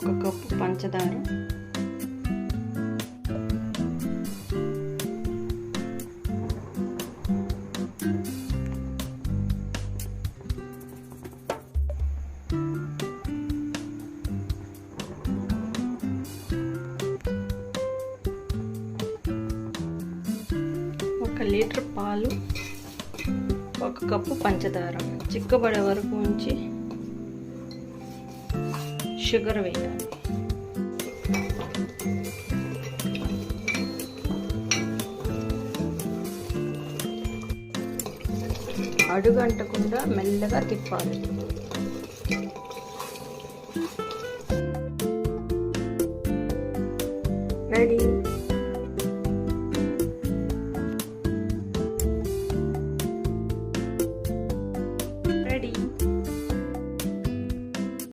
1 cup పంచదార, ఒక litre పాలు, 1 కప్పు పంచదార చిక్కబడే వరకు ఉంచి షుగర్ వేయాలి. అడుగంటకుండా మెల్లగా తిప్పాలి. రెడీ.